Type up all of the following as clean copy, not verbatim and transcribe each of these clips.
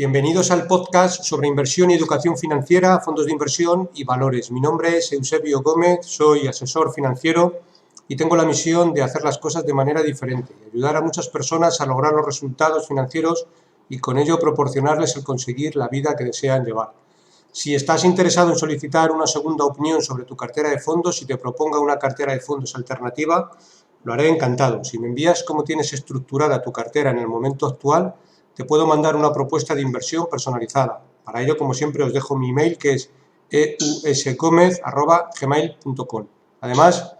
Bienvenidos al podcast sobre inversión y educación financiera, fondos de inversión y valores. Mi nombre es Eusebio Gómez, soy asesor financiero y tengo la misión de hacer las cosas de manera diferente, ayudar a muchas personas a lograr los resultados financieros y con ello proporcionarles el conseguir la vida que desean llevar. Si estás interesado en solicitar una segunda opinión sobre tu cartera de fondos y te proponga una cartera de fondos alternativa, lo haré encantado. Si me envías cómo tienes estructurada tu cartera en el momento actual, te puedo mandar una propuesta de inversión personalizada. Para ello, como siempre, os dejo mi email, que es eusgomez@gmail.com. Además,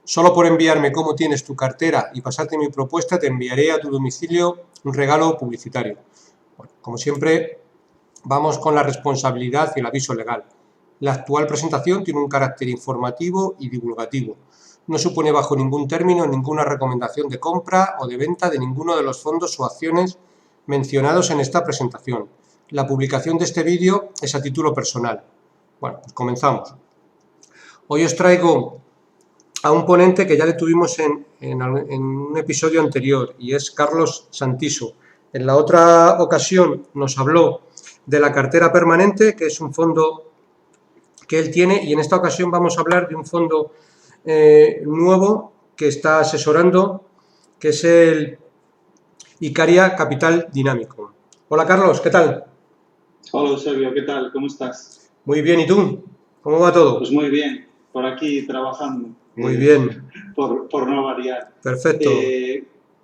solo por enviarme cómo tienes tu cartera y pasarte mi propuesta, te enviaré a tu domicilio un regalo publicitario. Bueno, como siempre, vamos con la responsabilidad y el aviso legal. La actual presentación tiene un carácter informativo y divulgativo. No supone bajo ningún término ninguna recomendación de compra o de venta de ninguno de los fondos o acciones mencionados en esta presentación. La publicación de este vídeo es a título personal. Bueno, pues comenzamos. Hoy os traigo a un ponente que ya le tuvimos en un episodio anterior y es Carlos Santiso. En la otra ocasión nos habló de la cartera permanente, que es un fondo que él tiene, y en esta ocasión vamos a hablar de un fondo nuevo que está asesorando, que es el Icaria Capital Dinámico. Hola Carlos, ¿qué tal? Hola Eusebio, ¿qué tal? ¿Cómo estás? Muy bien, ¿y tú? ¿Cómo va todo? Pues muy bien, por aquí trabajando. Muy bien. Por no variar. Perfecto.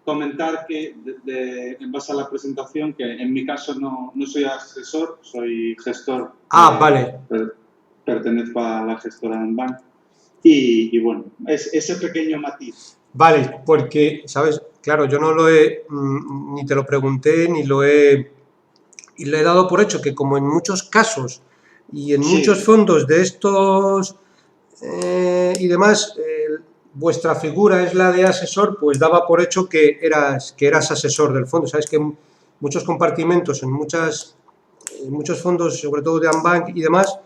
Comentar que, en base a la presentación, que en mi caso no soy asesor, soy gestor. Vale. Pertenezco a la gestora Anbank. Y bueno, es ese pequeño matiz. Vale, porque, ¿sabes? Claro, yo no lo he, ni te lo pregunté, ni lo he, y le he dado por hecho que como en muchos casos y en muchos fondos de estos y demás, vuestra figura es la de asesor, pues daba por hecho que eras asesor del fondo. Sabes que en muchos compartimentos, en muchos fondos, sobre todo de Anbank y demás,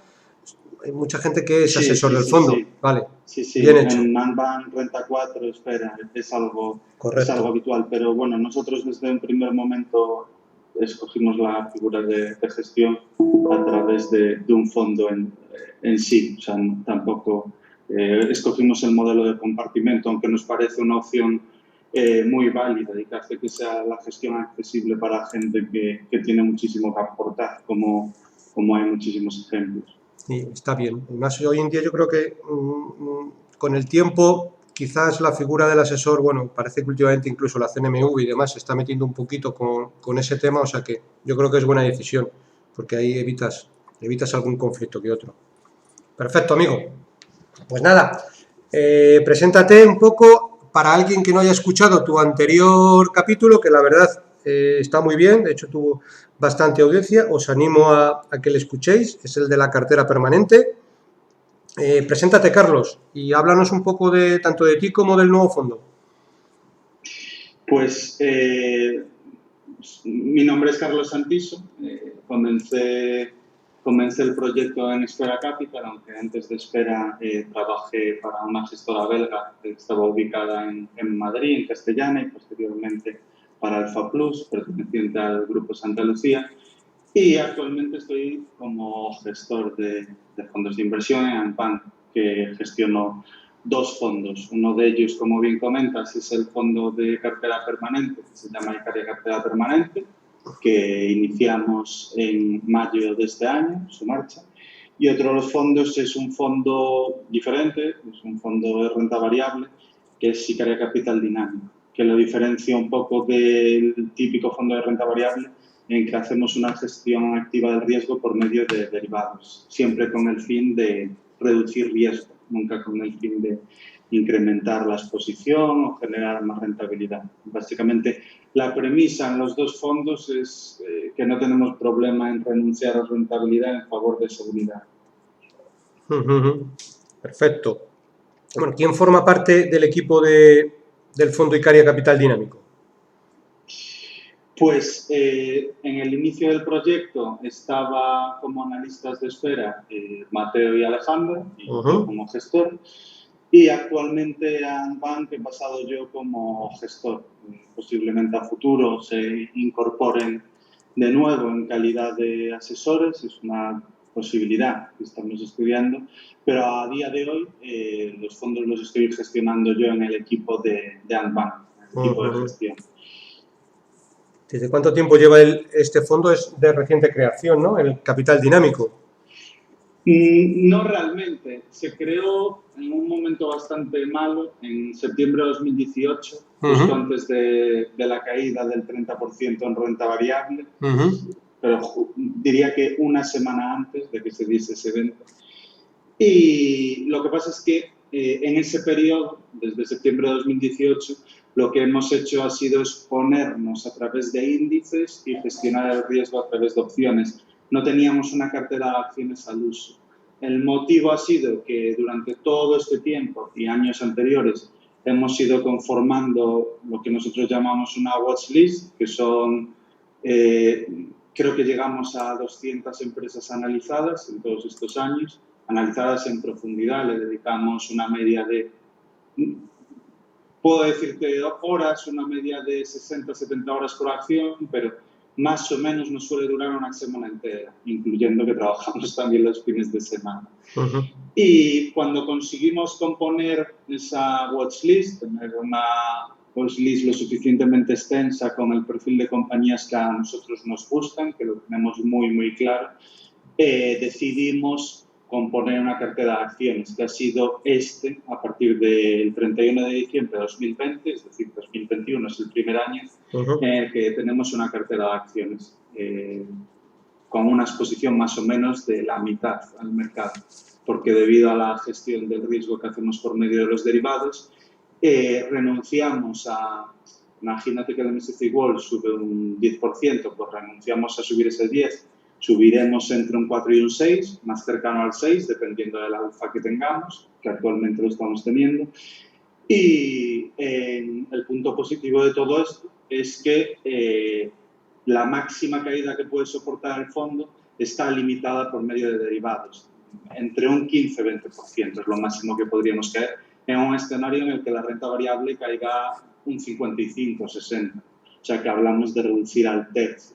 hay mucha gente que es asesor del fondo. Sí. Vale. Sí, bien hecho. En Anbank, Renta 4, espera, es algo habitual. Pero bueno, nosotros desde un primer momento escogimos la figura de gestión a través de un fondo en sí. O sea, tampoco escogimos el modelo de compartimento, aunque nos parece una opción muy válida y que hace que sea la gestión accesible para gente que tiene muchísimo que aportar, como hay muchísimos ejemplos. Sí, está bien. Además, hoy en día yo creo que con el tiempo quizás la figura del asesor, bueno, parece que últimamente incluso la CNMV y demás se está metiendo un poquito con ese tema, o sea que yo creo que es buena decisión, porque ahí evitas algún conflicto que otro. Perfecto, amigo. Pues nada, preséntate un poco para alguien que no haya escuchado tu anterior capítulo, que la verdad está muy bien, de hecho tuvo bastante audiencia, os animo a que le escuchéis, es el de la cartera permanente. Preséntate, Carlos, y háblanos un poco tanto de ti como del nuevo fondo. Pues mi nombre es Carlos Santiso, comencé el proyecto en Esfera Capital, aunque antes de Esfera trabajé para una gestora belga que estaba ubicada en Madrid, en Castellana, y posteriormente para Alfa Plus, perteneciente al Grupo Santa Lucía. Y actualmente estoy como gestor de fondos de inversión en Anbank, que gestiono dos fondos. Uno de ellos, como bien comentas, es el fondo de cartera permanente, que se llama Icaria Cartera Permanente, que iniciamos en mayo de este año, su marcha. Y otro de los fondos es un fondo diferente, es un fondo de renta variable, que es Icaria Capital Dinámico, que lo diferencia un poco del típico fondo de renta variable, en que hacemos una gestión activa del riesgo por medio de derivados, siempre con el fin de reducir riesgo, nunca con el fin de incrementar la exposición o generar más rentabilidad. Básicamente, la premisa en los dos fondos es que no tenemos problema en renunciar a rentabilidad en favor de seguridad. Perfecto. Bueno, ¿quién forma parte del equipo del fondo Icaria Capital Dinámico? Pues en el inicio del proyecto estaba como analistas de Esfera Mateo y Alejandro, y yo como gestor, y actualmente a Anbank he pasado yo como gestor. Posiblemente a futuro se incorporen de nuevo en calidad de asesores, es una posibilidad que estamos estudiando, pero a día de hoy los fondos los estoy gestionando yo en el equipo de Antbank, el equipo de gestión. ¿Desde cuánto tiempo lleva este fondo? Es de reciente creación, ¿no? El Capital Dinámico. No realmente. Se creó en un momento bastante malo, en septiembre de 2018, justo antes de la caída del 30% en renta variable, pero diría que una semana antes de que se diese ese evento. Y lo que pasa es que en ese periodo, desde septiembre de 2018, lo que hemos hecho ha sido exponernos a través de índices y gestionar el riesgo a través de opciones. No teníamos una cartera de acciones al uso. El motivo ha sido que durante todo este tiempo y años anteriores hemos ido conformando lo que nosotros llamamos una watchlist, que son, creo que llegamos a 200 empresas analizadas en todos estos años, analizadas en profundidad. Le dedicamos una media de, puedo decirte horas, una media de 60-70 horas por acción, pero más o menos nos suele durar una semana entera, incluyendo que trabajamos también los fines de semana. Y cuando conseguimos componer esa watchlist, tener una watchlist lo suficientemente extensa con el perfil de compañías que a nosotros nos gustan, que lo tenemos muy, muy claro, decidimos componer una cartera de acciones, que ha sido a partir del 31 de diciembre de 2020, es decir, 2021 es el primer año en el que tenemos una cartera de acciones con una exposición más o menos de la mitad al mercado, porque debido a la gestión del riesgo que hacemos por medio de los derivados, renunciamos a, imagínate que el MSCI World sube un 10%, pues renunciamos a subir ese 10%, subiremos entre un 4 y un 6, más cercano al 6, dependiendo del alfa que tengamos, que actualmente lo estamos teniendo. Y el punto positivo de todo esto es que la máxima caída que puede soportar el fondo está limitada por medio de derivados. Entre un 15-20% es lo máximo que podríamos caer en un escenario en el que la renta variable caiga un 55-60%. O sea que hablamos de reducir a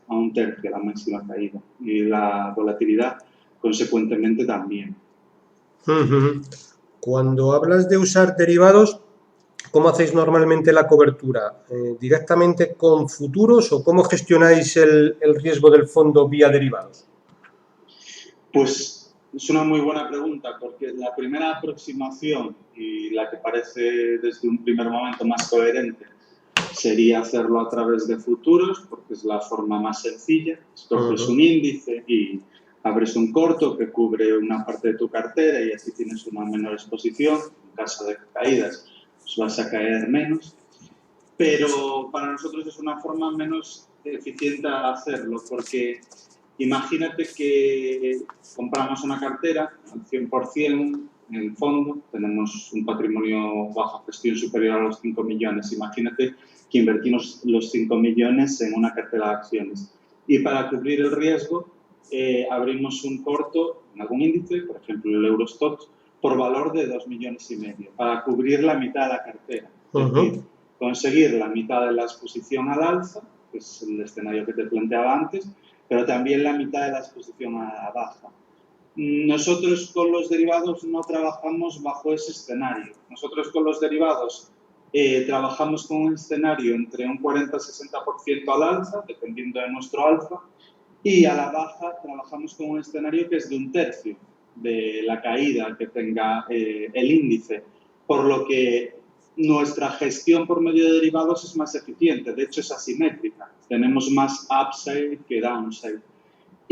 un tercio la máxima caída y la volatilidad consecuentemente también. Cuando hablas de usar derivados, ¿cómo hacéis normalmente la cobertura? ¿Directamente con futuros o cómo gestionáis el riesgo del fondo vía derivados? Pues es una muy buena pregunta, porque la primera aproximación y la que parece desde un primer momento más coherente sería hacerlo a través de futuros, porque es la forma más sencilla. Escoges un índice y abres un corto que cubre una parte de tu cartera y así tienes una menor exposición. En caso de caídas, pues vas a caer menos. Pero para nosotros es una forma menos eficiente de hacerlo, porque imagínate que compramos una cartera al 100% en el fondo, tenemos un patrimonio bajo gestión superior a los 5 millones. Imagínate que invertimos los 5 millones en una cartera de acciones. Y para cubrir el riesgo, abrimos un corto en algún índice, por ejemplo el Eurostoxx, por valor de 2,5 millones, para cubrir la mitad de la cartera. Es decir, conseguir la mitad de la exposición al alza, que es el escenario que te planteaba antes, pero también la mitad de la exposición a la baja. Nosotros con los derivados no trabajamos bajo ese escenario. Nosotros con los derivados trabajamos con un escenario entre un 40-60% al alza, dependiendo de nuestro alfa, y a la baja trabajamos con un escenario que es de un tercio de la caída que tenga el índice, por lo que nuestra gestión por medio de derivados es más eficiente, de hecho es asimétrica, tenemos más upside que downside.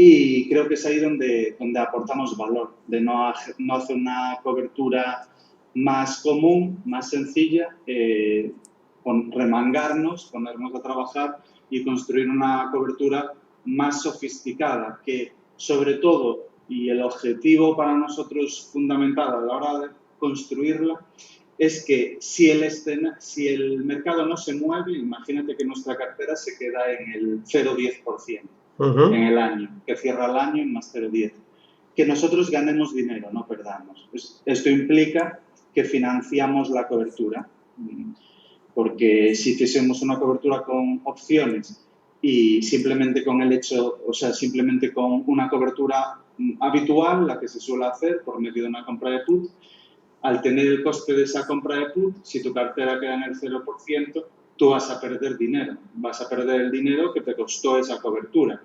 Y creo que es ahí donde aportamos valor, de no hacer una cobertura más común, más sencilla, remangarnos, ponernos a trabajar y construir una cobertura más sofisticada, que sobre todo, y el objetivo para nosotros fundamental a la hora de construirla, es que si el mercado no se mueve, imagínate que nuestra cartera se queda en el 0,10%. En el año, que cierra el año en más 0,10. Que nosotros ganemos dinero, no perdamos. Esto implica que financiamos la cobertura, porque si hiciésemos una cobertura con opciones y simplemente con el hecho, o sea, simplemente con una cobertura habitual, la que se suele hacer por medio de una compra de put, al tener el coste de esa compra de put, si tu cartera queda en el 0%, tú vas a perder dinero. Vas a perder el dinero que te costó esa cobertura.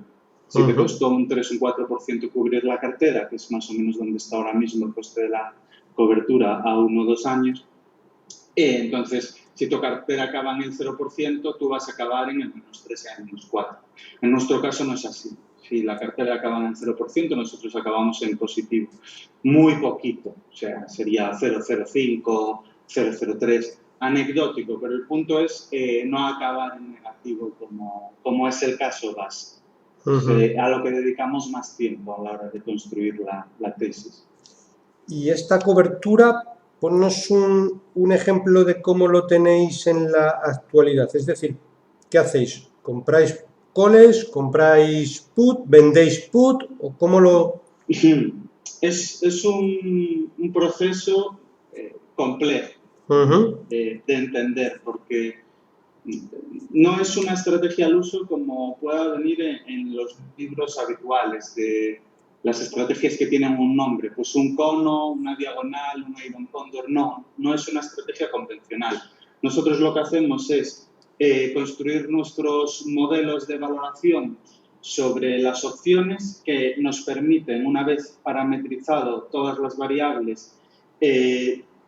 Si te costó un 3 o un 4% cubrir la cartera, que es más o menos donde está ahora mismo el coste de la cobertura a 1 o 2 años, entonces, si tu cartera acaba en el 0%, tú vas a acabar en el -3 y en el -4. En nuestro caso no es así. Si la cartera acaba en el 0%, nosotros acabamos en positivo. Muy poquito, o sea, sería 0,05, 0,03, anecdótico, pero el punto es no acabar en negativo como es el caso base. A lo que dedicamos más tiempo a la hora de construir la tesis. Y esta cobertura, ponnos un ejemplo de cómo lo tenéis en la actualidad. Es decir, ¿qué hacéis? ¿Compráis calls? ¿Compráis put? ¿Vendéis put? ¿O cómo lo...? Es un proceso complejo de entender, porque no es una estrategia al uso como pueda venir en los libros habituales de las estrategias que tienen un nombre, pues un cono, una diagonal, un Iron Condor. No es una estrategia convencional. Nosotros lo que hacemos es construir nuestros modelos de valoración sobre las opciones que nos permiten, una vez parametrizado todas las variables,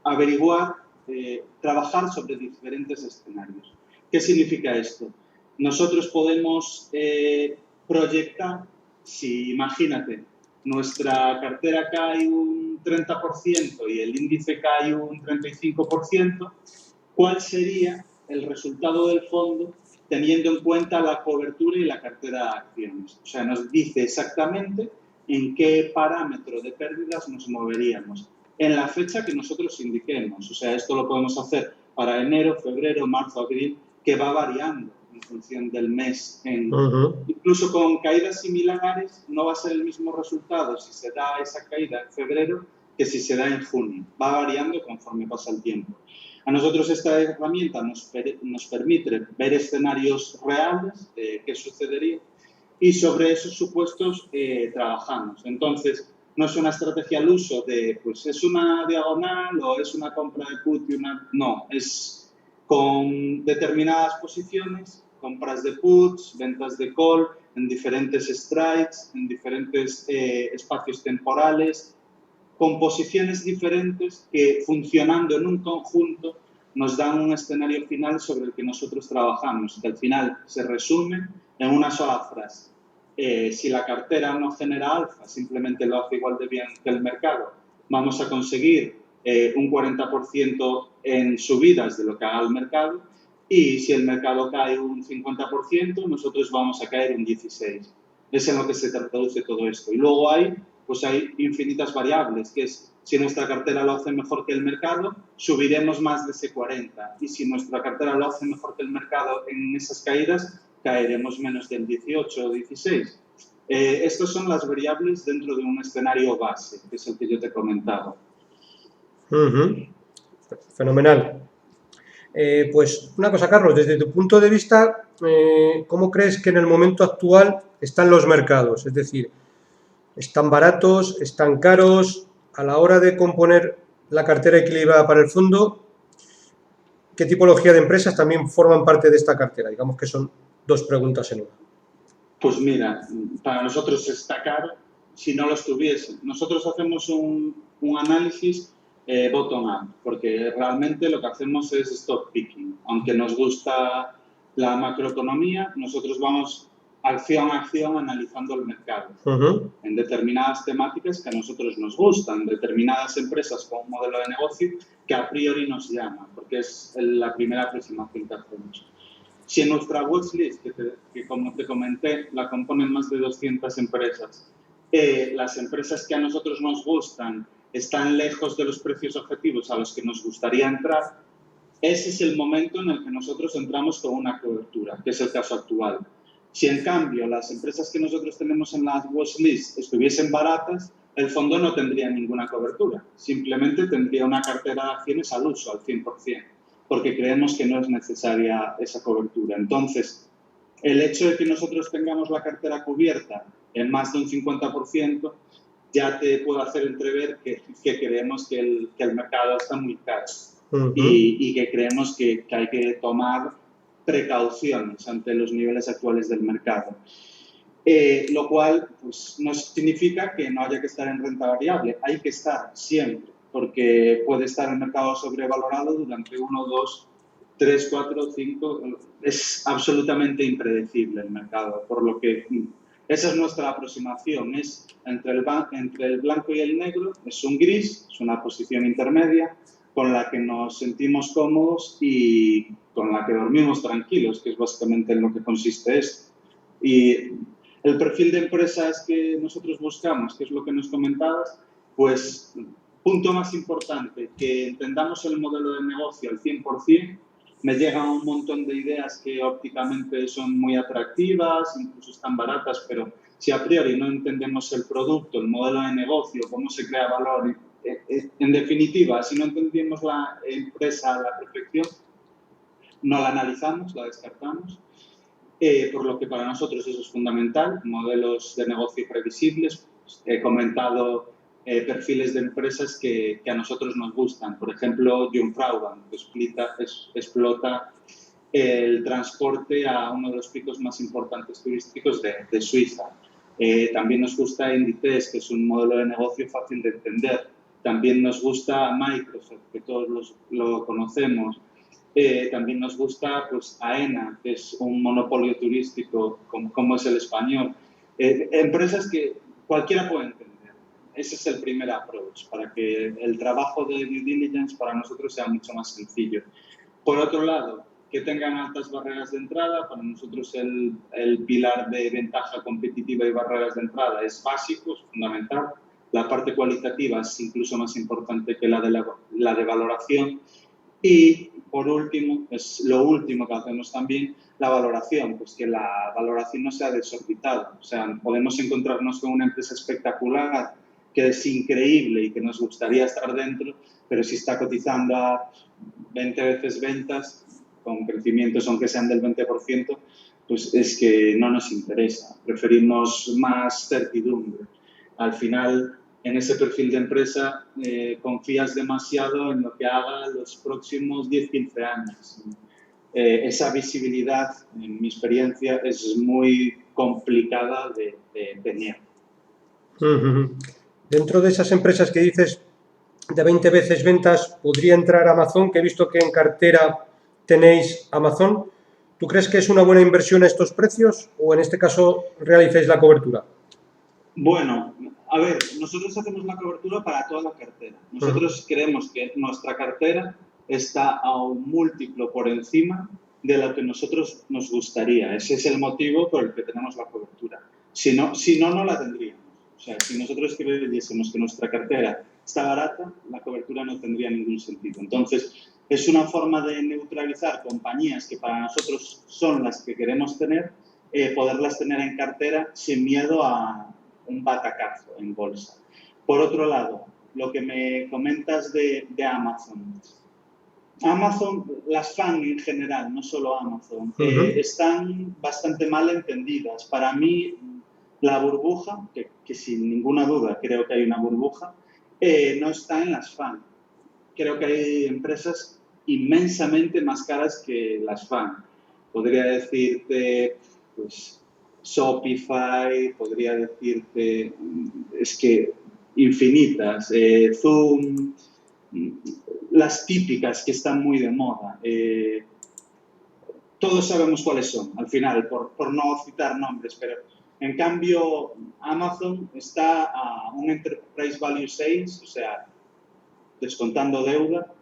averiguar, trabajar sobre diferentes escenarios. ¿Qué significa esto? Nosotros podemos proyectar, si imagínate, nuestra cartera cae un 30% y el índice cae un 35%, ¿cuál sería el resultado del fondo teniendo en cuenta la cobertura y la cartera de acciones? O sea, nos dice exactamente en qué parámetro de pérdidas nos moveríamos en la fecha que nosotros indiquemos. O sea, esto lo podemos hacer para enero, febrero, marzo, abril, que va variando en función del mes. Incluso con caídas similares no va a ser el mismo resultado si se da esa caída en febrero que si se da en junio. Va variando conforme pasa el tiempo. A nosotros esta herramienta nos permite ver escenarios reales de qué sucedería y sobre esos supuestos trabajamos. Entonces, no es una estrategia al uso de, pues, es una diagonal o es una compra de put y una... No, es con determinadas posiciones, compras de puts, ventas de call, en diferentes strikes, en diferentes espacios temporales, con posiciones diferentes que, funcionando en un conjunto, nos dan un escenario final sobre el que nosotros trabajamos, que al final se resume en una sola frase. Si la cartera no genera alfa, simplemente lo hace igual de bien que el mercado, vamos a conseguir un 40% en subidas de lo que haga el mercado, y si el mercado cae un 50%, nosotros vamos a caer un 16%. Es en lo que se traduce todo esto. Y luego hay infinitas variables, que es, si nuestra cartera lo hace mejor que el mercado, subiremos más de ese 40%. Y si nuestra cartera lo hace mejor que el mercado en esas caídas, caeremos menos del 18 o 16. Estas son las variables dentro de un escenario base, que es el que yo te comentaba. Fenomenal. Pues una cosa, Carlos, desde tu punto de vista, ¿cómo crees que en el momento actual están los mercados? Es decir, ¿están baratos? ¿Están caros? A la hora de componer la cartera equilibrada para el fondo, ¿qué tipología de empresas también forman parte de esta cartera? Digamos que son dos preguntas en una. Pues mira, para nosotros está caro si no lo estuviese. Nosotros hacemos un análisis bottom-up, porque realmente lo que hacemos es stock picking. Aunque nos gusta la macroeconomía, nosotros vamos acción a acción analizando el mercado en determinadas temáticas que a nosotros nos gustan, determinadas empresas con un modelo de negocio que a priori nos llaman, porque es la primera aproximación que hacemos. Si en nuestra watchlist, que como te comenté, la componen más de 200 empresas, las empresas que a nosotros nos gustan están lejos de los precios objetivos a los que nos gustaría entrar, ese es el momento en el que nosotros entramos con una cobertura, que es el caso actual. Si en cambio las empresas que nosotros tenemos en la watchlist estuviesen baratas, el fondo no tendría ninguna cobertura, simplemente tendría una cartera de acciones al uso, al 100%, porque creemos que no es necesaria esa cobertura. Entonces, El hecho de que nosotros tengamos la cartera cubierta en más de un 50% ya te puede hacer entrever que creemos que el mercado está muy caro y que creemos que hay que tomar precauciones ante los niveles actuales del mercado. Lo cual pues, no significa que no haya que estar en renta variable, hay que estar siempre, porque puede estar el mercado sobrevalorado durante 1, 2, 3, 4, 5, es absolutamente impredecible el mercado, por lo que esa es nuestra aproximación, es entre el blanco y el negro, es un gris, es una posición intermedia con la que nos sentimos cómodos y con la que dormimos tranquilos, que es básicamente en lo que consiste esto. Y el perfil de empresas que nosotros buscamos, que es lo que nos comentabas, pues punto más importante, que entendamos el modelo de negocio al 100%. Me llegan un montón de ideas que ópticamente son muy atractivas, incluso están baratas, pero si a priori no entendemos el producto, el modelo de negocio, cómo se crea valor, en definitiva, si no entendemos la empresa a la perfección, no la analizamos, la descartamos. Por lo que para nosotros eso es fundamental, modelos de negocio previsibles. He comentado perfiles de empresas que a nosotros nos gustan. Por ejemplo, Jungfrauen, que explota el transporte a uno de los picos más importantes turísticos de Suiza. También nos gusta Inditex, que es un modelo de negocio fácil de entender. También nos gusta Microsoft, que todos lo conocemos. También nos gusta pues, AENA, que es un monopolio turístico, como es el español. Empresas que cualquiera puede entender. Ese es el primer approach, para que el trabajo de due diligence para nosotros sea mucho más sencillo. Por otro lado, que tengan altas barreras de entrada. Para nosotros el pilar de ventaja competitiva y barreras de entrada es básico, es fundamental. La parte cualitativa es incluso más importante que la de valoración. Y, por último, es lo último que hacemos también, la valoración, pues que la valoración no sea desorbitada. O sea, podemos encontrarnos con una empresa espectacular, que es increíble y que nos gustaría estar dentro, pero si está cotizando a 20 veces ventas, con crecimientos aunque sean del 20%, pues es que no nos interesa. Preferimos más certidumbre. Al final, en ese perfil de empresa confías demasiado en lo que haga los próximos 10-15 años. Esa visibilidad, en mi experiencia, es muy complicada de tener. Dentro de esas empresas que dices de 20 veces ventas, podría entrar Amazon, que he visto que en cartera tenéis Amazon. ¿Tú crees que es una buena inversión a estos precios o en este caso realizáis la cobertura? Bueno, a ver, nosotros hacemos la cobertura para toda la cartera. Nosotros creemos que nuestra cartera está a un múltiplo por encima de lo que nosotros nos gustaría. Ese es el motivo por el que tenemos la cobertura. Si no, no la tendríamos. O sea, si nosotros creyésemos que nuestra cartera está barata, la cobertura no tendría ningún sentido. Entonces, es una forma de neutralizar compañías que para nosotros son las que queremos tener, poderlas tener en cartera sin miedo a un batacazo en bolsa. Por otro lado, lo que me comentas de Amazon. Amazon, las FAANG en general, no solo Amazon, están bastante mal entendidas. Para mí, la burbuja, que sin ninguna duda creo que hay una burbuja, no está en las FAANG. Creo que hay empresas inmensamente más caras que las FAANG. Podría decirte, pues, Shopify, podría decirte, es que infinitas, Zoom, las típicas que están muy de moda. Todos sabemos cuáles son, al final, por no citar nombres, pero en cambio Amazon está a un Enterprise Value 6, o sea, descontando deuda,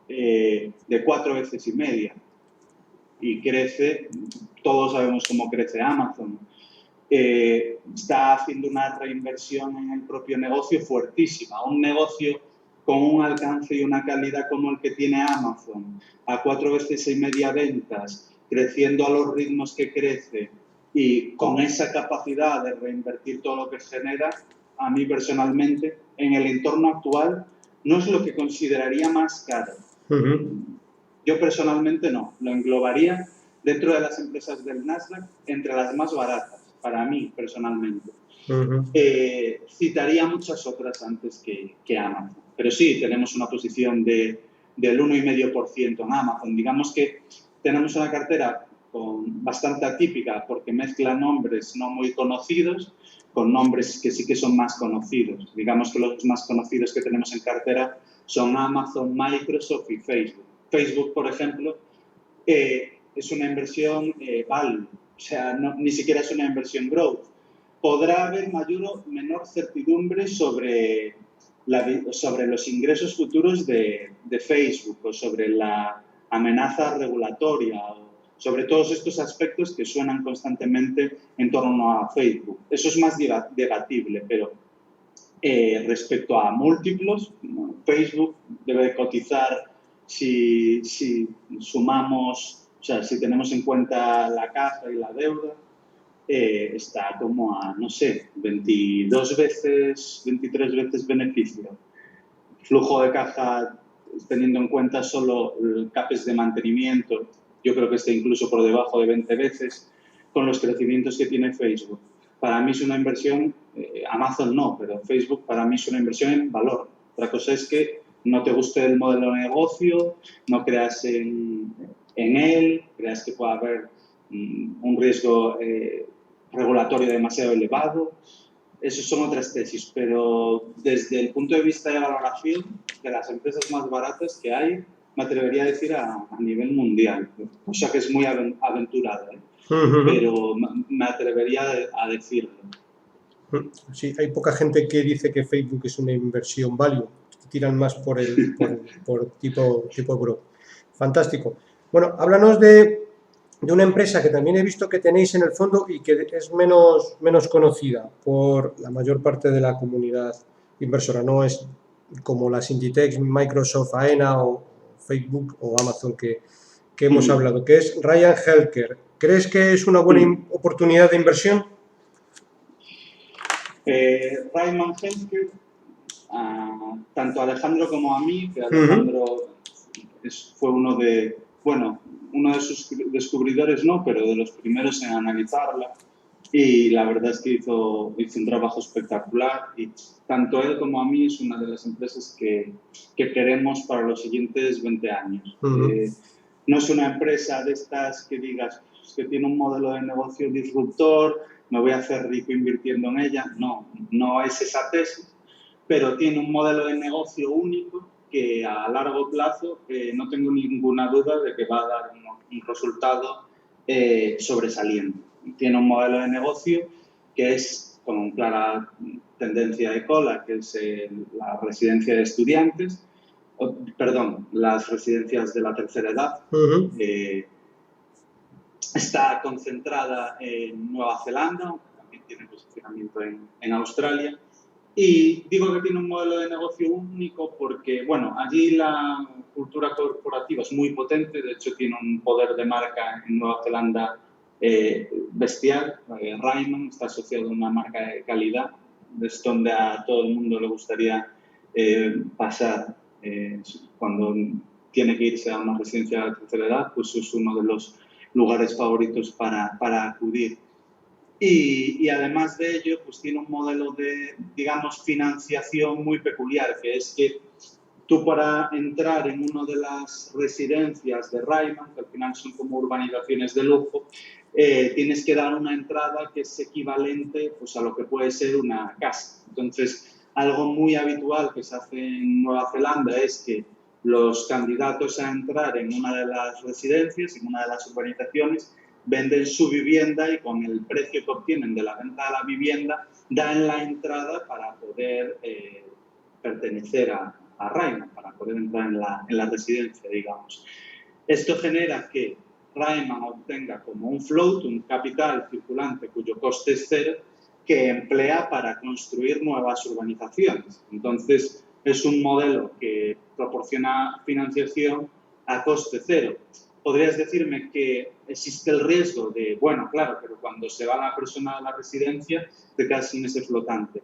de 4,5 veces y crece, todos sabemos cómo crece Amazon. Está haciendo una reinversión en el propio negocio fuertísima, un negocio con un alcance y una calidad como el que tiene Amazon, a 4,5 veces ventas, creciendo a los ritmos que crece y con esa capacidad de reinvertir todo lo que genera, a mí personalmente, en el entorno actual, no es lo que consideraría más caro. Yo personalmente no, lo englobaría dentro de las empresas del Nasdaq, entre las más baratas, para mí personalmente. Citaría muchas otras antes que Amazon. Pero sí, tenemos una posición del 1,5% en Amazon. Digamos que tenemos una cartera bastante atípica porque mezcla nombres no muy conocidos con nombres que sí que son más conocidos. Digamos que los más conocidos que tenemos en cartera son Amazon, Microsoft y Facebook. Facebook, por ejemplo, es una inversión value, o sea, ni siquiera es una inversión growth. Podrá haber mayor o menor certidumbre sobre los ingresos futuros de Facebook o sobre la amenaza regulatoria o sobre todos estos aspectos que suenan constantemente en torno a Facebook. Eso es más debatible, pero respecto a múltiplos, Facebook debe cotizar si sumamos, o sea, si tenemos en cuenta la caja y la deuda, está como a, no sé, 22 veces, 23 veces beneficio. Flujo de caja, teniendo en cuenta solo el CAPEX de mantenimiento, yo creo que está incluso por debajo de 20 veces con los crecimientos que tiene Facebook. Para mí es una inversión, Amazon no, pero Facebook para mí es una inversión en valor. Otra cosa es que no te guste el modelo de negocio, no creas en él, creas que pueda haber un riesgo regulatorio demasiado elevado. Esas son otras tesis, pero desde el punto de vista de valoración de las empresas más baratas que hay, me atrevería a decir a nivel mundial, o sea que es muy aventurada, pero me atrevería a decirlo. Sí, hay poca gente que dice que Facebook es una inversión value, tiran más por tipo growth. Fantástico. Bueno, háblanos de una empresa que también he visto que tenéis en el fondo y que es menos conocida por la mayor parte de la comunidad inversora. No es como las Inditex, Microsoft, AENA o Facebook o Amazon que hemos hablado, que es Ryan Healthcare. ¿Crees que es una buena oportunidad de inversión? Ryan Healthcare, tanto a Alejandro como a mí, que Alejandro fue uno de sus descubridores, no, pero de los primeros en analizarla, y la verdad es que hizo un trabajo espectacular, y tanto él como a mí es una de las empresas que queremos para los siguientes 20 años. No es una empresa de estas que digas que tiene un modelo de negocio disruptor, me voy a hacer rico invirtiendo en ella. No es esa tesis, pero tiene un modelo de negocio único que a largo plazo no tengo ninguna duda de que va a dar un resultado sobresaliente. Tiene un modelo de negocio que es con clara tendencia de cola, que es la residencia de estudiantes, las residencias de la tercera edad. Está concentrada en Nueva Zelanda, también tiene posicionamiento en Australia. Y digo que tiene un modelo de negocio único porque, allí la cultura corporativa es muy potente, de hecho tiene un poder de marca en Nueva Zelanda bestial. Ryman está asociado a una marca de calidad, es donde a todo el mundo le gustaría pasar cuando tiene que irse a una residencia de tercera edad, pues es uno de los lugares favoritos para acudir. Y además de ello, pues tiene un modelo de, digamos, financiación muy peculiar, que es que tú para entrar en una de las residencias de Ryman, que al final son como urbanizaciones de lujo, tienes que dar una entrada que es equivalente pues, a lo que puede ser una casa. Entonces, algo muy habitual que se hace en Nueva Zelanda es que los candidatos a entrar en una de las residencias, en una de las urbanizaciones, venden su vivienda y con el precio que obtienen de la venta de la vivienda dan la entrada para poder pertenecer a Ryman, para poder entrar en la residencia, digamos. Esto genera que Ryman obtenga como un float, un capital circulante cuyo coste es cero, que emplea para construir nuevas urbanizaciones. Entonces, es un modelo que proporciona financiación a coste cero. Podrías decirme que existe el riesgo de, claro, pero cuando se va la persona a la residencia te quedas sin ese flotante.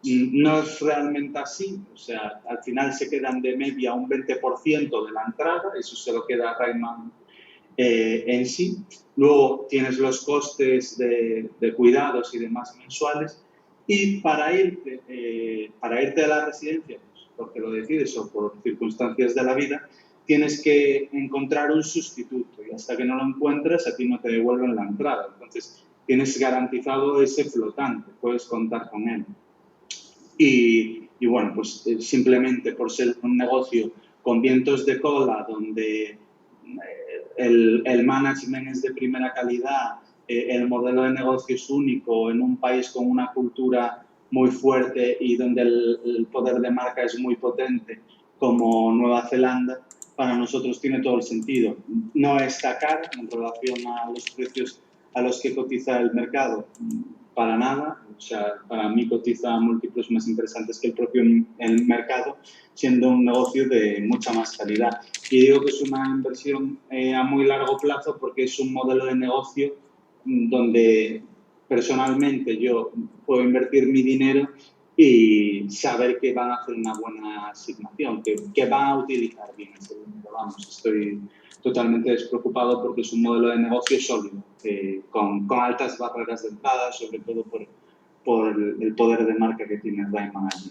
No es realmente así, o sea, al final se quedan de media un 20% de la entrada, eso se lo queda a Ryman en sí. Luego tienes los costes de cuidados y demás mensuales. Y para irte a la residencia, pues, porque lo decides o por circunstancias de la vida, tienes que encontrar un sustituto y hasta que no lo encuentres a ti no te devuelven la entrada. Entonces tienes garantizado ese flotante, puedes contar con él. Y bueno, pues simplemente por ser un negocio con vientos de cola, donde el management es de primera calidad, el modelo de negocio es único, en un país con una cultura muy fuerte y donde el poder de marca es muy potente, como Nueva Zelanda, para nosotros tiene todo el sentido. No está cara en relación a los precios a los que cotiza el mercado, para nada. O sea, para mí cotiza a múltiplos más interesantes que el propio el mercado, siendo un negocio de mucha más calidad. Y digo que es una inversión a muy largo plazo porque es un modelo de negocio donde personalmente yo puedo invertir mi dinero y saber que van a hacer una buena asignación, que van a utilizar bien ese dinero. Vamos, estoy totalmente despreocupado porque es un modelo de negocio sólido, con altas barreras de entrada, sobre todo por el poder de marca que tiene Rayman allí.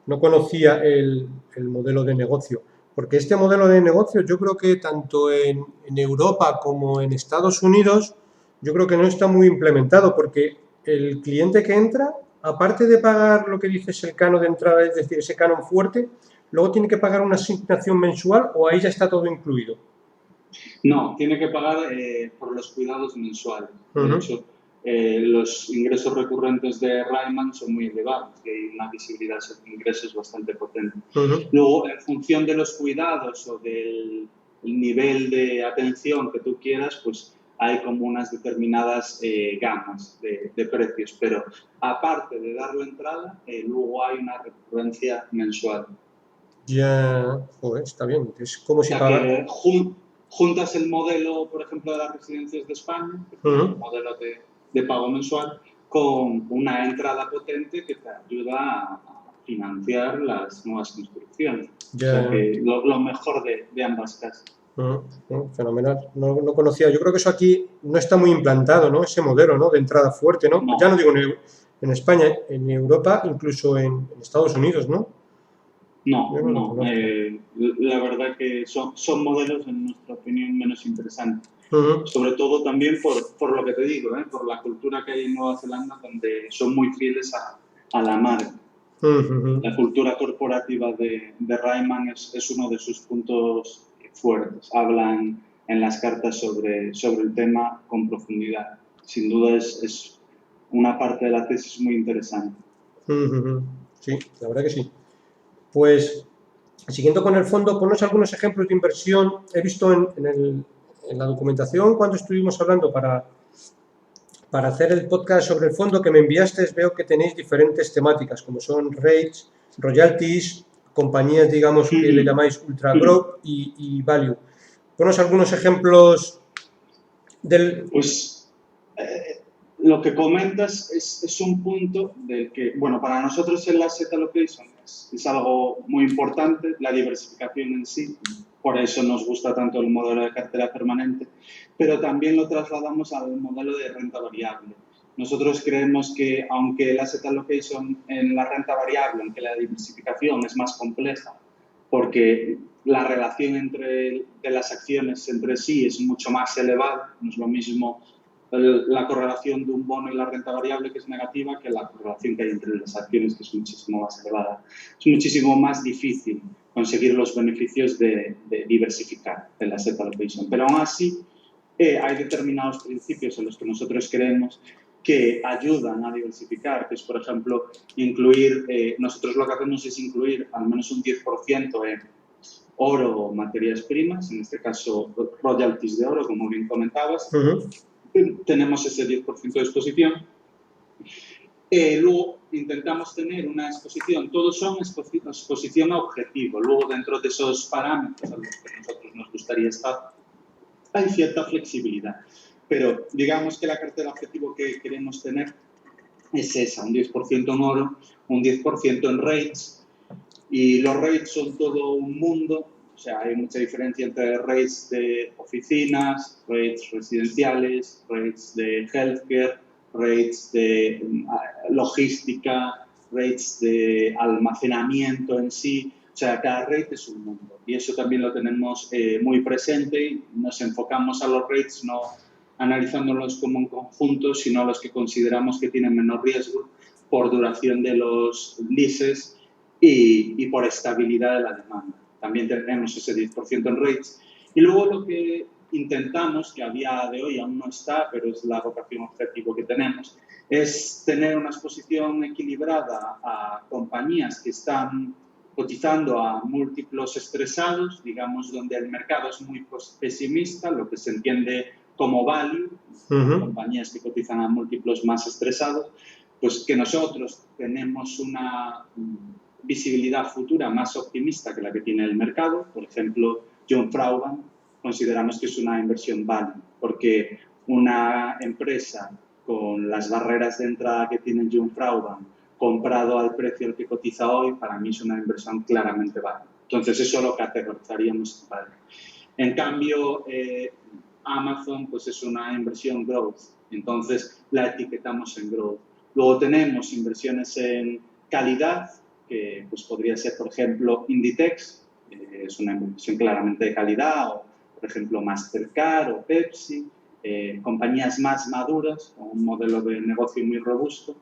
No conocía el modelo de negocio, porque este modelo de negocio yo creo que tanto en Europa como en Estados Unidos, yo creo que no está muy implementado, porque el cliente que entra, aparte de pagar lo que dices el canon de entrada, es decir, ese canon fuerte, luego tiene que pagar una asignación mensual o ahí ya está todo incluido. No, tiene que pagar por los cuidados mensuales. De hecho, los ingresos recurrentes de Rayman son muy elevados y hay una visibilidad de ingresos bastante potente. Luego, en función de los cuidados o del nivel de atención que tú quieras, pues hay como unas determinadas gamas de precios. Pero aparte de dar la entrada, luego hay una recurrencia mensual. Ya, joder, está bien. Es como si pagara. Juntas el modelo, por ejemplo, de las residencias de España, que tiene un modelo de pago mensual, con una entrada potente que te ayuda a financiar las nuevas construcciones. Ya. O sea que lo mejor de ambas casas. Fenomenal. No conocía. Yo creo que eso aquí no está muy implantado, ¿no? Ese modelo, ¿no? De entrada fuerte, ¿no? Ya no digo en España, en Europa, incluso en Estados Unidos, ¿no? No. La verdad que son modelos, en nuestra opinión, menos interesantes. Sobre todo también por lo que te digo, por la cultura que hay en Nueva Zelanda, donde son muy fieles a la marca. La cultura corporativa de Rayman es uno de sus puntos fuertes. Hablan en las cartas sobre el tema con profundidad. Sin duda es una parte de la tesis muy interesante. Sí, la verdad que sí. Pues, siguiendo con el fondo, ponnos algunos ejemplos de inversión. He visto en la documentación, cuando estuvimos hablando para hacer el podcast sobre el fondo que me enviaste, veo que tenéis diferentes temáticas, como son rates, royalties, compañías, digamos, que le llamáis ultra growth y value. Ponnos algunos ejemplos del... Pues lo que comentas es un punto del que, bueno, para nosotros el asset allocation es algo muy importante, la diversificación en sí, por eso nos gusta tanto el modelo de cartera permanente, pero también lo trasladamos al modelo de renta variable. Nosotros creemos que, aunque el asset allocation en la renta variable, aunque la diversificación es más compleja, porque la relación de las acciones entre sí es mucho más elevada, no es lo mismo la correlación de un bono y la renta variable, que es negativa, que la correlación que hay entre las acciones, que es muchísimo más elevada. Es muchísimo más difícil conseguir los beneficios de diversificar el asset allocation. Pero aún así, hay determinados principios en los que nosotros creemos que ayudan a diversificar, que es, por ejemplo, incluir, nosotros lo que hacemos es incluir al menos un 10% en oro o materias primas, en este caso royalties de oro, como bien comentabas. Tenemos ese 10% de exposición. Luego intentamos tener una exposición, todos son exposición a objetivo. Luego, dentro de esos parámetros a los que nosotros nos gustaría estar, hay cierta flexibilidad. Pero digamos que la cartera objetivo que queremos tener es esa, un 10% en oro, un 10% en rates. Y los rates son todo un mundo O sea, hay mucha diferencia entre rates de oficinas, rates residenciales, rates de healthcare, rates de logística, rates de almacenamiento en sí. O sea, cada rate es un mundo y eso también lo tenemos muy presente y nos enfocamos a los rates no analizándolos como un conjunto, sino a los que consideramos que tienen menor riesgo por duración de los leases y por estabilidad de la demanda. También tenemos ese 10% en rates. Y luego lo que intentamos, que a día de hoy aún no está, pero es la vocación objetivo que tenemos, es tener una exposición equilibrada a compañías que están cotizando a múltiplos estresados, digamos, donde el mercado es muy pesimista, lo que se entiende como value, compañías que cotizan a múltiplos más estresados, pues que nosotros tenemos una visibilidad futura más optimista que la que tiene el mercado. Por ejemplo, John Frauban consideramos que es una inversión value, porque una empresa con las barreras de entrada que tiene John Frauban, comprado al precio al que cotiza hoy, para mí es una inversión claramente value. Entonces, eso lo categorizaríamos en value. En cambio, Amazon pues es una inversión growth, entonces la etiquetamos en growth. Luego tenemos inversiones en calidad, que pues podría ser, por ejemplo, Inditex, es una inversión claramente de calidad, o por ejemplo Mastercard o Pepsi, compañías más maduras, con un modelo de negocio muy robusto.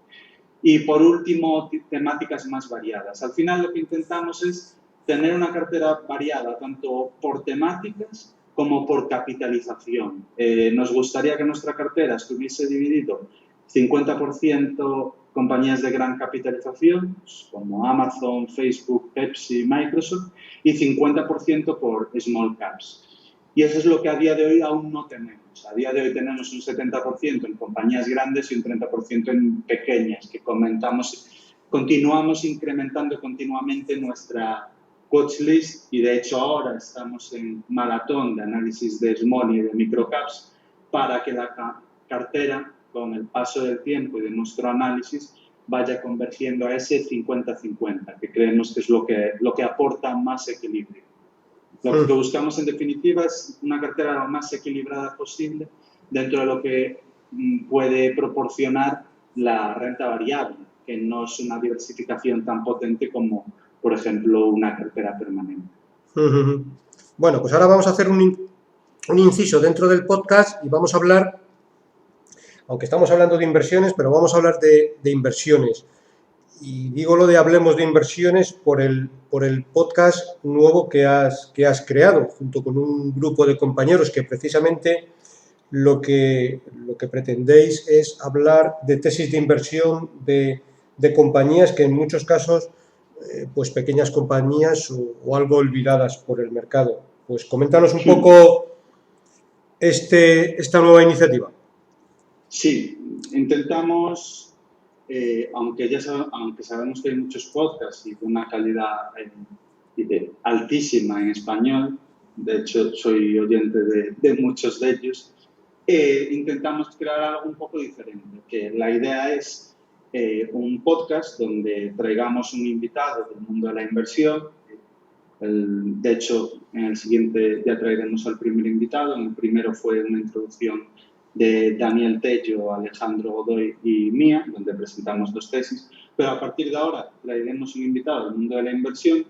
Y por último, temáticas más variadas. Al final lo que intentamos es tener una cartera variada, tanto por temáticas como por capitalización. Nos gustaría que nuestra cartera estuviese dividido 50% compañías de gran capitalización, como Amazon, Facebook, Pepsi, Microsoft, y 50% por small caps. Y eso es lo que a día de hoy aún no tenemos. A día de hoy tenemos un 70% en compañías grandes y un 30% en pequeñas, que continuamos incrementando continuamente nuestra watchlist y de hecho ahora estamos en maratón de análisis de small y de microcaps para que la cartera, con el paso del tiempo y de nuestro análisis, vaya convergiendo a ese 50-50, que creemos que es lo que aporta más equilibrio. Lo que buscamos, en definitiva, es una cartera lo más equilibrada posible dentro de lo que puede proporcionar la renta variable, que no es una diversificación tan potente como, por ejemplo, una cartera permanente. Bueno, pues ahora vamos a hacer un inciso dentro del podcast y vamos a hablar, aunque estamos hablando de inversiones, pero vamos a hablar de inversiones. Y digo lo de hablemos de inversiones por el podcast nuevo que has creado, junto con un grupo de compañeros que precisamente lo que pretendéis es hablar de tesis de inversión de compañías que en muchos casos, pues pequeñas compañías o algo olvidadas por el mercado. Pues coméntanos un poco esta nueva iniciativa. Sí, intentamos... aunque sabemos que hay muchos podcasts y de una calidad altísima en español, de hecho soy oyente de muchos de ellos, intentamos crear algo un poco diferente, que la idea es un podcast donde traigamos un invitado del mundo de la inversión. De hecho, en el siguiente ya traeremos al primer invitado. En el primero fue una introducción de Daniel Tello, Alejandro Godoy y mía, donde presentamos 2 tesis, pero a partir de ahora traeremos un invitado del mundo de la inversión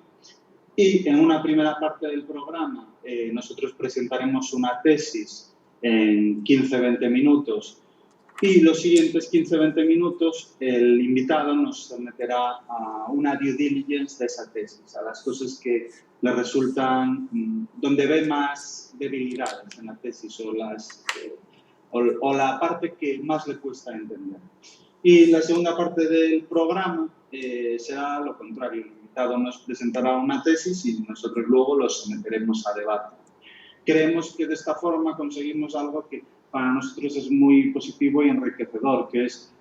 y en una primera parte del programa nosotros presentaremos una tesis en 15-20 minutos y los siguientes 15-20 minutos el invitado nos someterá a una due diligence de esa tesis, a las cosas que le resultan, donde ve más debilidades en la tesis o la parte que más le cuesta entender. Y la segunda parte del programa será lo contrario. El invitado nos presentará una tesis y nosotros luego lo someteremos a debate. Creemos que de esta forma conseguimos algo que para nosotros es muy positivo y enriquecedor, que es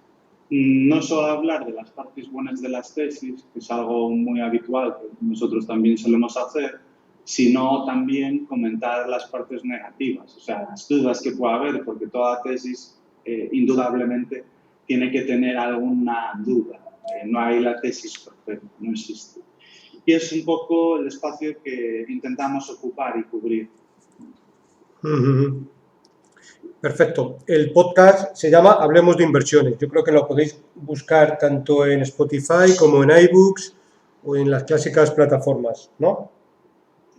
no solo hablar de las partes buenas de las tesis, que es algo muy habitual, que nosotros también solemos hacer, sino también comentar las partes negativas, o sea, las dudas que pueda haber, porque toda tesis indudablemente tiene que tener alguna duda. No hay la tesis perfecta, no existe. y es un poco el espacio que intentamos ocupar y cubrir. Perfecto. El podcast se llama Hablemos de Inversiones. Yo creo que lo podéis buscar tanto en Spotify como en iBooks o en las clásicas plataformas, ¿no?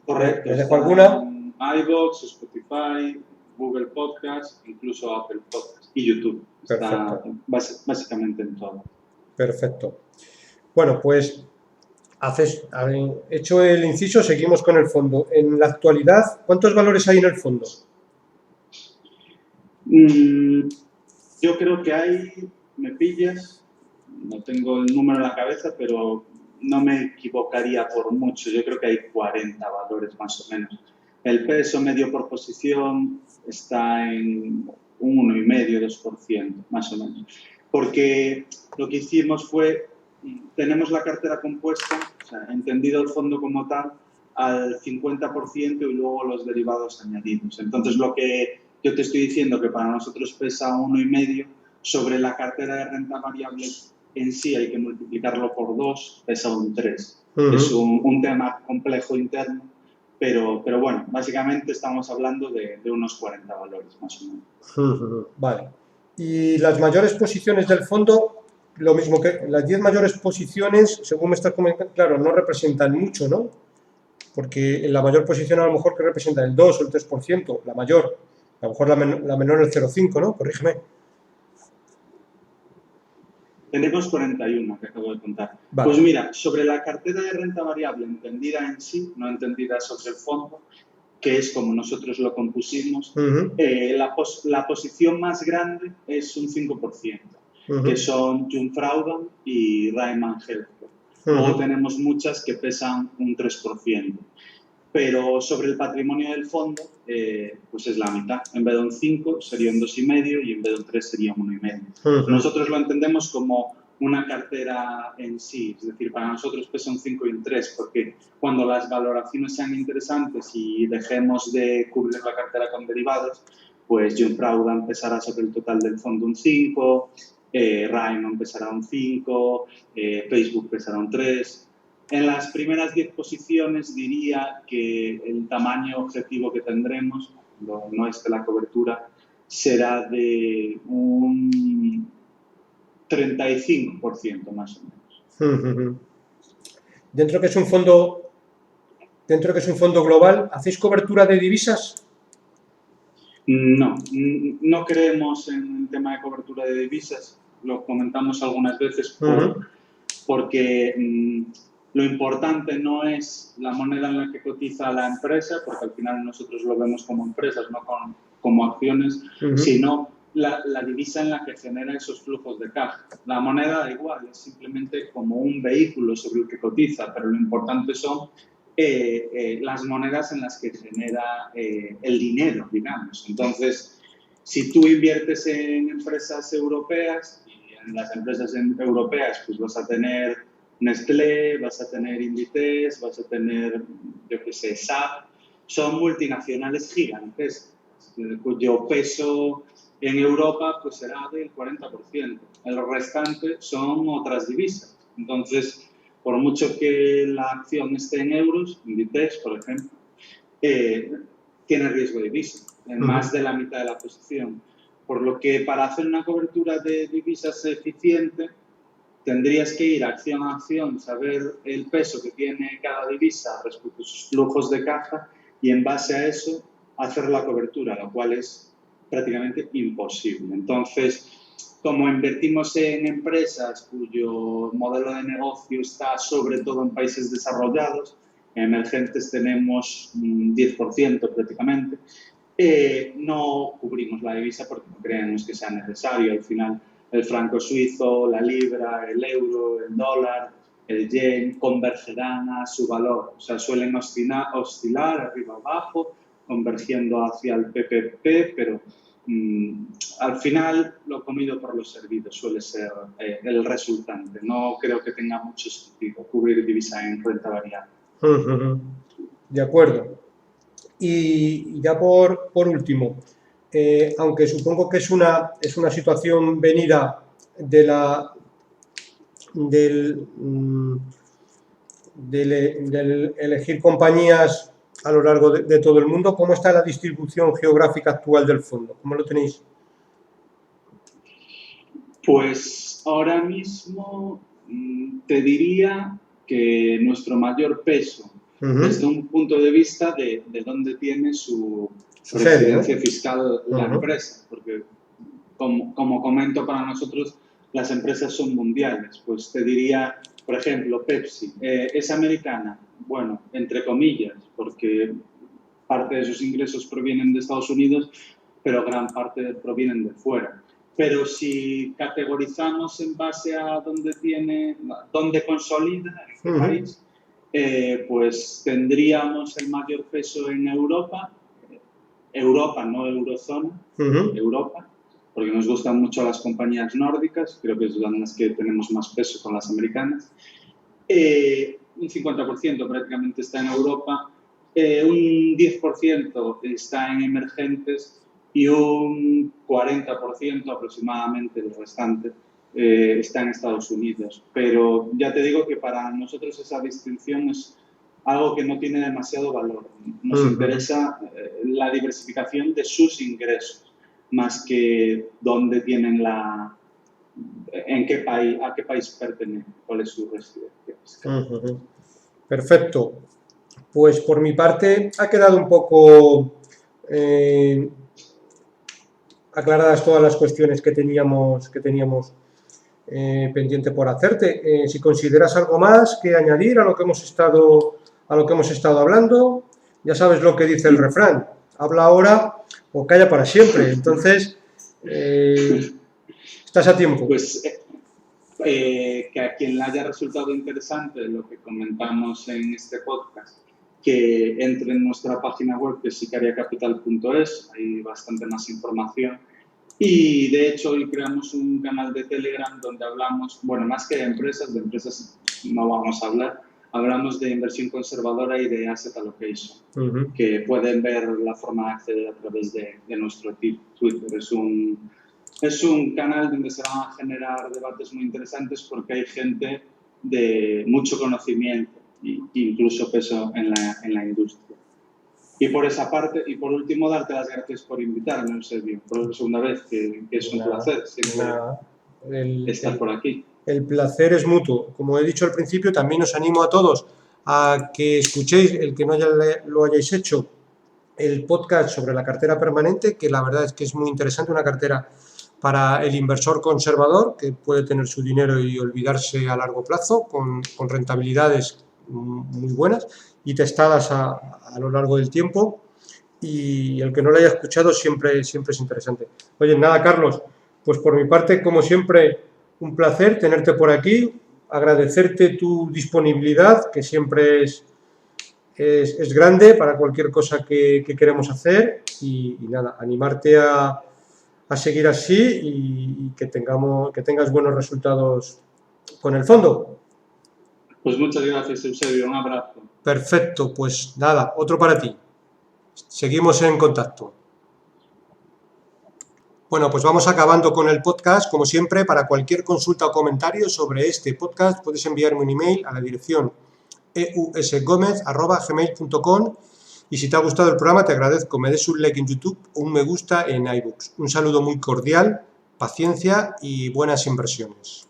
Correcto. ¿Me dejo alguna? iVoox, Spotify, Google Podcast, incluso Apple Podcast y YouTube. Perfecto. Está básicamente en todo. Perfecto. Bueno, pues hecho el inciso, seguimos con el fondo. En la actualidad, ¿cuántos valores hay en el fondo? Yo creo que me pillas, no tengo el número en la cabeza, pero no me equivocaría por mucho. Yo creo que hay 40 valores más o menos. El peso medio por posición está en un 1,5, 2%, más o menos. Porque lo que hicimos fue, tenemos la cartera compuesta, o sea, entendido el fondo como tal, al 50% y luego los derivados añadidos. Entonces, lo que yo te estoy diciendo que para nosotros pesa 1,5, sobre la cartera de renta variable en sí hay que multiplicarlo por 2, pesa un 3. Es un tema complejo interno, pero bueno, básicamente estamos hablando de unos 40 valores más o menos. Vale. Y las mayores posiciones del fondo, lo mismo que las 10 mayores posiciones, según me estás comentando, claro, no representan mucho, ¿no? Porque la mayor posición a lo mejor que representa el 2 o el 3%, la mayor, a lo mejor la menor el 0,5, ¿no? Corrígeme. Tenemos 41 que acabo de contar. Vale. Pues mira, sobre la cartera de renta variable entendida en sí, no entendida sobre el fondo, que es como nosotros lo compusimos, la posición más grande es un 5%, que son Jungfraudan y Ryman Healthcare. Luego tenemos muchas que pesan un 3%. Pero sobre el patrimonio del fondo, pues es la mitad. En vez de un 5 sería un 2,5 y en vez de un 3 sería un 1,5. Nosotros lo entendemos como una cartera en sí, es decir, para nosotros pesa un 5 y un 3, porque cuando las valoraciones sean interesantes y dejemos de cubrir la cartera con derivados, pues Jungfraudan pesará sobre el total del fondo un 5, Ryman pesará un 5, Facebook pesará un 3. En las primeras 10 posiciones diría que el tamaño objetivo que tendremos, no es de la cobertura, será de un 35% más o menos. Dentro que es un fondo global, ¿hacéis cobertura de divisas? No creemos en el tema de cobertura de divisas, lo comentamos algunas veces porque lo importante no es la moneda en la que cotiza la empresa, porque al final nosotros lo vemos como empresas, no como acciones, sino la divisa en la que genera esos flujos de caja. La moneda da igual, es simplemente como un vehículo sobre el que cotiza, pero lo importante son las monedas en las que genera el dinero, digamos. Entonces, si tú inviertes en empresas europeas, y en las empresas europeas pues vas a tener Nestlé, vas a tener Inditex, vas a tener, yo qué sé, SAP, son multinacionales gigantes, cuyo peso en Europa pues será del 40%. El restante son otras divisas. Entonces, por mucho que la acción esté en euros, Inditex, por ejemplo, tiene riesgo de divisa, en más de la mitad de la posición. Por lo que para hacer una cobertura de divisas eficiente, tendrías que ir acción a acción, saber el peso que tiene cada divisa respecto a sus flujos de caja y en base a eso hacer la cobertura, lo cual es prácticamente imposible. Entonces, como invertimos en empresas cuyo modelo de negocio está sobre todo en países desarrollados, emergentes tenemos un 10% prácticamente, no cubrimos la divisa porque no creemos que sea necesario. Al final, el franco suizo, la libra, el euro, el dólar, el yen convergerán a su valor. O sea, suelen oscilar arriba o abajo, convergiendo hacia el PPP, pero al final lo comido por lo servido suele ser el resultante. No creo que tenga mucho sentido cubrir divisa en renta variable. De acuerdo. Y ya por último, aunque supongo que es una situación venida de del elegir compañías a lo largo de todo el mundo, ¿cómo está la distribución geográfica actual del fondo? ¿Cómo lo tenéis? Pues ahora mismo te diría que nuestro mayor peso, desde un punto de vista de dónde tiene su residencia fiscal la empresa, porque como comento, para nosotros las empresas son mundiales. Pues te diría, por ejemplo, Pepsi, ¿es americana? Bueno, entre comillas, porque parte de sus ingresos provienen de Estados Unidos, pero gran parte provienen de fuera. Pero si categorizamos en base a dónde consolida, en qué país, pues tendríamos el mayor peso en Europa, no eurozona, Europa, porque nos gustan mucho las compañías nórdicas, creo que son las que tenemos más peso con las americanas. Un 50% prácticamente está en Europa, un 10% está en emergentes y un 40% aproximadamente, el restante, está en Estados Unidos. Pero ya te digo que para nosotros esa distinción es algo que no tiene demasiado valor. Nos interesa la diversificación de sus ingresos, más que dónde tienen a qué país pertenece, cuál es su residencia fiscal. Perfecto. Pues por mi parte ha quedado un poco aclaradas todas las cuestiones que teníamos pendiente por hacerte. Si consideras algo más que añadir a lo que hemos estado hablando, ya sabes lo que dice el refrán: habla ahora o calla para siempre. Entonces, estás a tiempo. Pues que a quien le haya resultado interesante lo que comentamos en este podcast, que entre en nuestra página web, que es sicariacapital.es, hay bastante más información. Y de hecho hoy creamos un canal de Telegram donde hablamos, bueno, más que de empresas no vamos a hablar, hablamos de inversión conservadora y de asset allocation, que pueden ver la forma de acceder a través de nuestro Twitter. Es un canal donde se van a generar debates muy interesantes porque hay gente de mucho conocimiento e incluso peso en la industria. Y por esa parte, y por último, darte las gracias por invitarme, Eusebio, por segunda vez, que es un placer estar por aquí. El placer es mutuo. Como he dicho al principio, también os animo a todos a que escuchéis, el que no lo hayáis hecho, el podcast sobre la cartera permanente, que la verdad es que es muy interesante, una cartera para el inversor conservador que puede tener su dinero y olvidarse a largo plazo con rentabilidades muy buenas y testadas a lo largo del tiempo, y el que no lo haya escuchado siempre es interesante. Oye, nada, Carlos, pues por mi parte, como siempre, un placer tenerte por aquí, agradecerte tu disponibilidad, que siempre es grande para cualquier cosa que queremos hacer, y nada, animarte a seguir así y que tengas buenos resultados con el fondo. Pues muchas gracias, Eusebio, un abrazo. Perfecto, pues nada, otro para ti. Seguimos en contacto. Bueno, pues vamos acabando con el podcast. Como siempre, para cualquier consulta o comentario sobre este podcast, puedes enviarme un email a la dirección eusgomez@gmail.com, y si te ha gustado el programa, te agradezco me des un like en YouTube o un me gusta en iBooks. Un saludo muy cordial, paciencia y buenas inversiones.